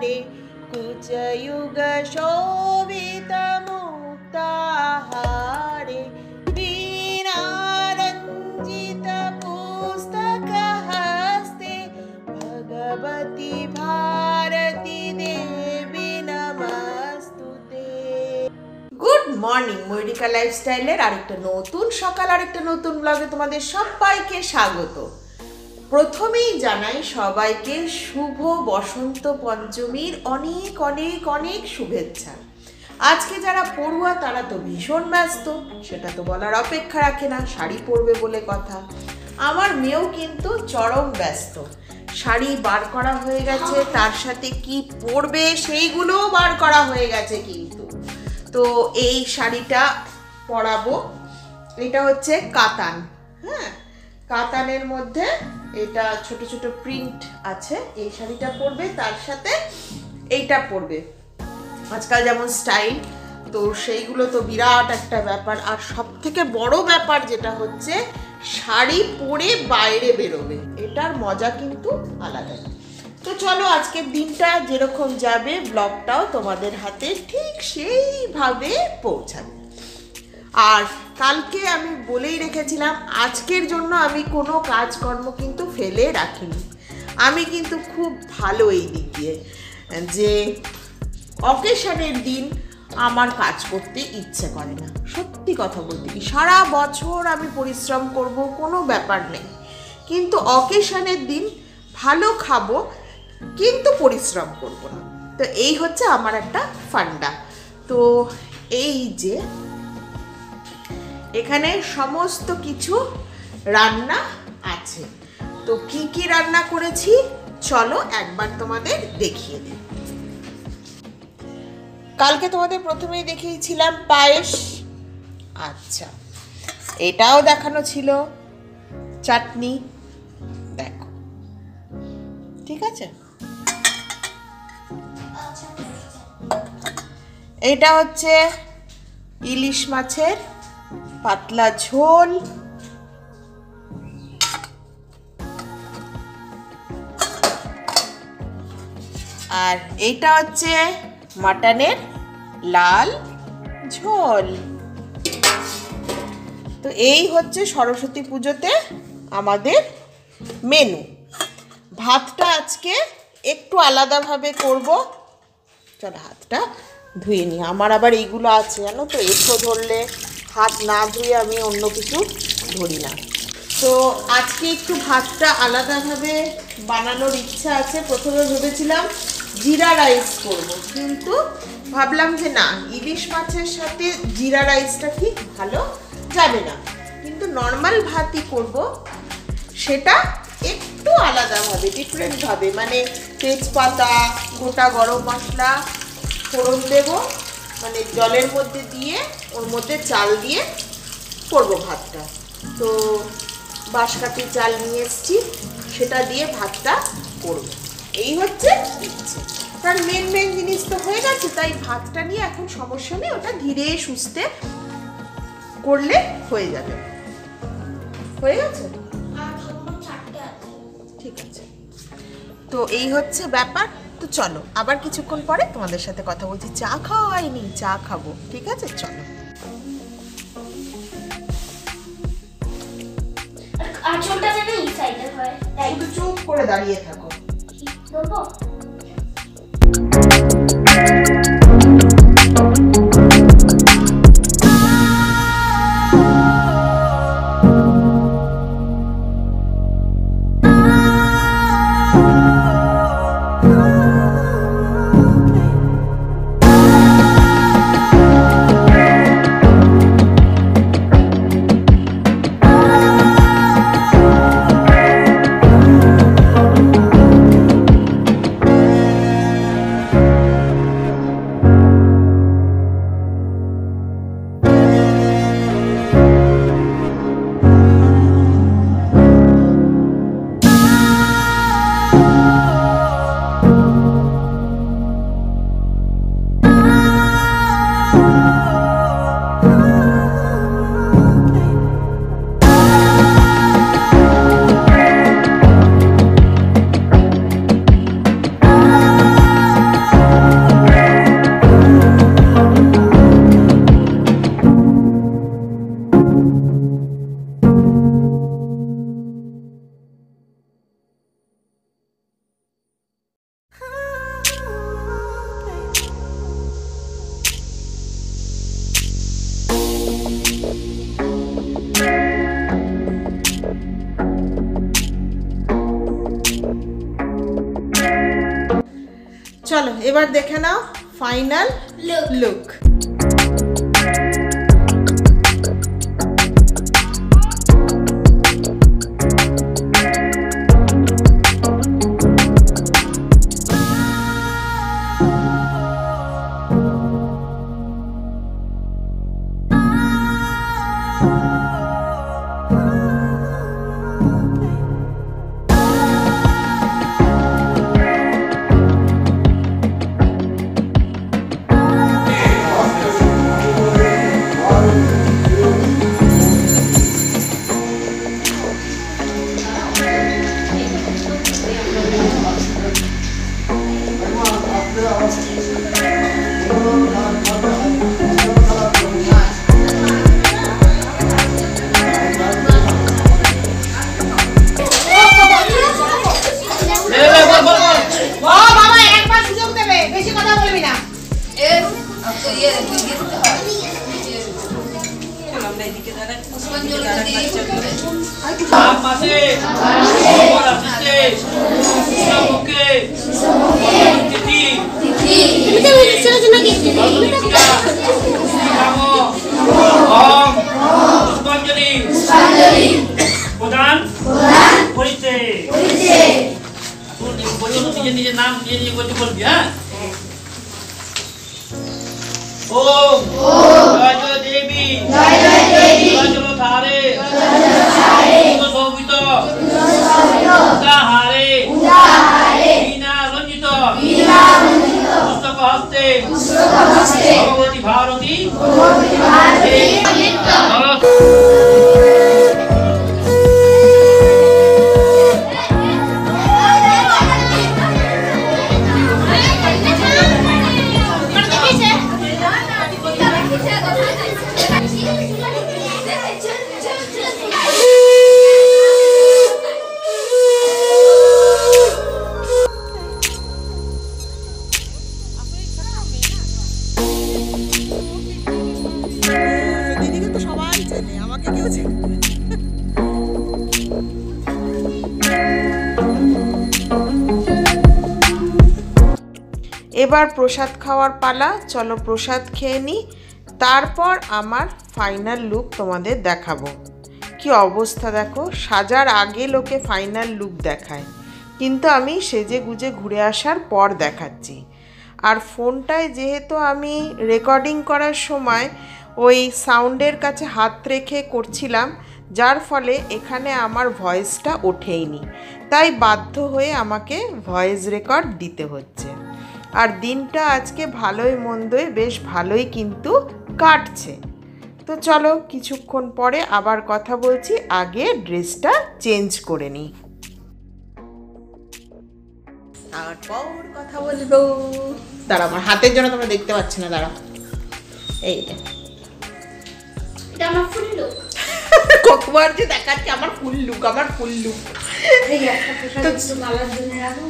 रे कुचयुग शोभित मुक्ताहारे वीणारञ्जित पुस्तक हस्ते भगवती भारती देवी नमस्तुते। गुड मर्निंग ময়ূরিকা লাইফস্টাইলের আরেকটা নতুন সকাল আরেকটা নতুন ব্লগে তোমাদের সবাইকে স্বাগত। প্রথমেই জানাই সবাইকে শুভ বসন্ত পঞ্চমীর অনেক অনেক অনেক শুভেচ্ছা। আজকে যারা পড়ুয়া তারা তো ভীষণ ব্যস্ত, সেটা তো বলার অপেক্ষা রাখে না, শাড়ি পরবে বলে কথা। আমার মেয়েও কিন্তু চরম ব্যস্ত, শাড়ি বার করা হয়ে গেছে, তার সাথে কি পরবে সেইগুলোও বার করা হয়ে গেছে। কিন্তু তো এই শাড়িটা পরাবো, এটা হচ্ছে কাতান। হ্যাঁ, কাতানের মধ্যে এটা ছোট ছোট প্রিন্ট আছে। এই শাড়িটা পরবে, তার সাথে এইটা পরবে। আজকাল যেমন স্টাইল, তো সেইগুলো তো বিরাট একটা ব্যাপার। আর সব থেকে বড় ব্যাপার যেটা হচ্ছে শাড়ি পরে বাইরে বেরোবে, এটার মজা কিন্তু আলাদা। তো চলো আজকের দিনটা যেরকম যাবে ব্লগটাও তোমাদের হাতে ঠিক সেইভাবে পৌঁছাবে। আর কালকে আমি বলেই রেখেছিলাম আজকের জন্য আমি কোনো কাজকর্ম কিন্তু ফেলে রাখিনি। আমি কিন্তু খুব ভালো এই দিক দিয়ে যে অকেশনের দিন আমার কাজ করতে ইচ্ছে করে না। সত্যি কথা বলতে কি, সারা বছর আমি পরিশ্রম করব, কোনো ব্যাপার নেই, কিন্তু অকেশনের দিন ভালো খাবো কিন্তু পরিশ্রম করব না। তো এই হচ্ছে আমার একটা ফান্ডা। তো এই যে এখানে সমস্ত কিছু রান্না আছে। তো কি কি রান্না করেছি চলো একবার তোমাদের দেখিয়ে দিই। কালকে তোমাদের প্রথমেই দেখিয়েছিলাম পায়েস। আচ্ছা, এটাও দেখানো ছিল চাটনি, দেখো ঠিক আছে। এটা হচ্ছে ইলিশ মাছের পাতলা ঝোল। আর এইটা হচ্ছে মাটনের লাল ঝোল। তো এই হচ্ছে সরস্বতী পুজোতে আমাদের মেনু। ভাতটা আজকে একটু আলাদাভাবে করব। চলো হাতটা ধুয়ে নিই, আমার আবার এইগুলো আছে জানো তো, এঁঠো ধরলে হাত না ধুয়ে আমি অন্য কিছু ধরি না। তো আজকে একটু ভাতটা আলাদাভাবে বানানোর ইচ্ছা আছে। প্রথমে ভেবেছিলাম জিরা রাইস করব, কিন্তু ভাবলাম যে না, ইলিশ মাছের সাথে জিরা রাইসটা ঠিক ভালো যাবে না, কিন্তু নর্মাল ভাতই করব, সেটা একটু আলাদাভাবে ডিফারেন্টভাবে, মানে তেজপাতা, গোটা গরম মশলা ফোড়ন দেব, মানে জলের মধ্যে দিয়ে ওর মধ্যে চাল দিয়ে করব ভাতটা। তো বাঁশকাঠি চাল নিয়ে এসেছি, সেটা দিয়ে ভাতটা করব। এই হচ্ছে ইচ্ছে। তার মেন জিনিস তো হয়ে গেছে, তাই ভাতটা নিয়ে এখন সমস্যা নেই, ওটা ধীরে সুস্থে করলে হয়ে যাবে। হয়ে গেছে, ঠিক আছে। তো এই হচ্ছে ব্যাপার। তো চলো আবার কিছুক্ষণ পরে তোমাদের সাথে কথা বলছি। চা খাওয়া হয়নি, চা খাবো, ঠিক আছে চলো। আঁচলটা যেন এই সাইডে হয়, শুধু চুপ করে দাঁড়িয়ে থাকো। দেবো? চলো এবার দেখে নাও ফাইনাল লুক। নিজের নাম নিজে বলবি। হ্যাঁ, ओम जय जय देवी जय चलो थारे शोभित हारे वीणा रंजित पुस्तक हस्ते भगवती भारती এবার প্রসাদ খাওয়ার পালা। চলো প্রসাদ খেয়ে নিই, তারপর আমার ফাইনাল লুক তোমাদের দেখাবো। কি অবস্থা দেখো, সাজার আগে লোকে ফাইনাল লুক দেখায়, কিন্তু আমি সেজে গুজে ঘুরে আসার পর দেখাচ্ছি। আর ফোনটায় যেহেতু আমি রেকর্ডিং করার সময় ওই সাউন্ডের কাছে হাত রেখে করছিলাম, যার ফলে এখানে আমার ভয়েসটা ওঠেইনি, তাই বাধ্য হয়ে আমাকে ভয়েস রেকর্ড দিতে হচ্ছে। আর দিনটা আজকে ভালোই মন্দই বেশ ভালোই কিন্তু কাটছে। তো চলো কিছুক্ষণ পরে আবার কথা বলছি, আগে ড্রেসটা চেঞ্জ করে নিই, তারপর কথা বলবো। দাঁড়া, আমার হাতের জন্য তোমরা দেখতে পাচ্ছ না, দাঁড়া। এই যে এটা আমার ফুল লুক। কতবার যে দেখাচ্ছি আমার ফুল লুক, আমার ফুল লুক। এই একটা পোশাক একটু কালার জন্য রাখো।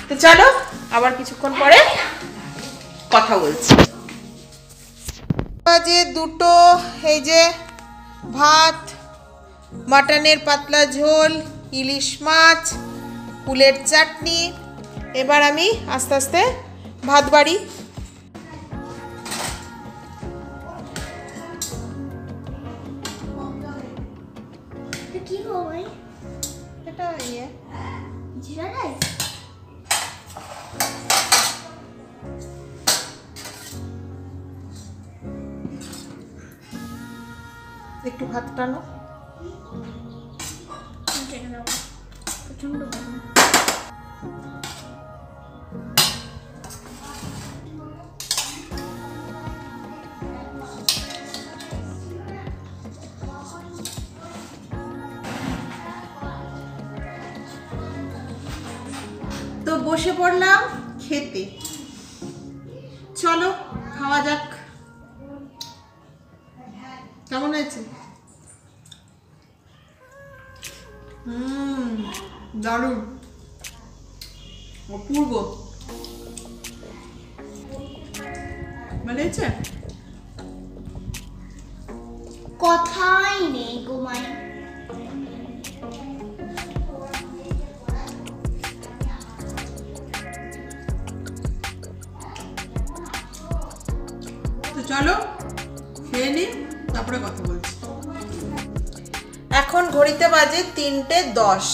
তো চলো আবার কিছুক্ষণ পরে কথা বলছি। যে দুটো, এই যে ভাত, মাটনের পাতলা ঝোল, ইলিশ মাছ, ফুলের চাটনি। এবার আমি আস্তে আস্তে ভাত বাড়ি। কি গো ভাই, এটা ইয়ে জিরা রাইস। একটু ভাত টানো। প্রচন্ড গরম। তো বসে পড়লাম খেতে, চলো খাওয়া যাক। কেমন হয়েছে? দারুণ, অপূর্ব, ভালো হয়েছে। কথাই নেই গোমাই। চলো খেয়ে নি, তারপরে কথা বলছি। এখন ঘড়িতে বাজে 3:10।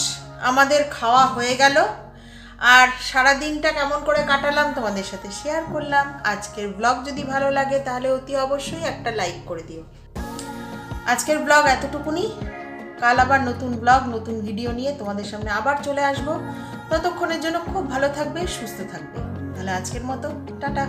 আমাদের খাওয়া হয়ে গেল, আর সারা দিনটা কেমন করে কাটালাম তোমাদের সাথে শেয়ার করলাম। আজকের ব্লগ যদি ভালো লাগে তাহলে অতি অবশ্যই একটা লাইক করে দিও। আজকের ব্লগ এতটুকুনি। কাল আবার নতুন ব্লগ নতুন ভিডিও নিয়ে তোমাদের সামনে আবার চলে আসবো। ততক্ষণের জন্য খুব ভালো থাকবে, সুস্থ থাকবে। তাহলে আজকের মতো টাটা।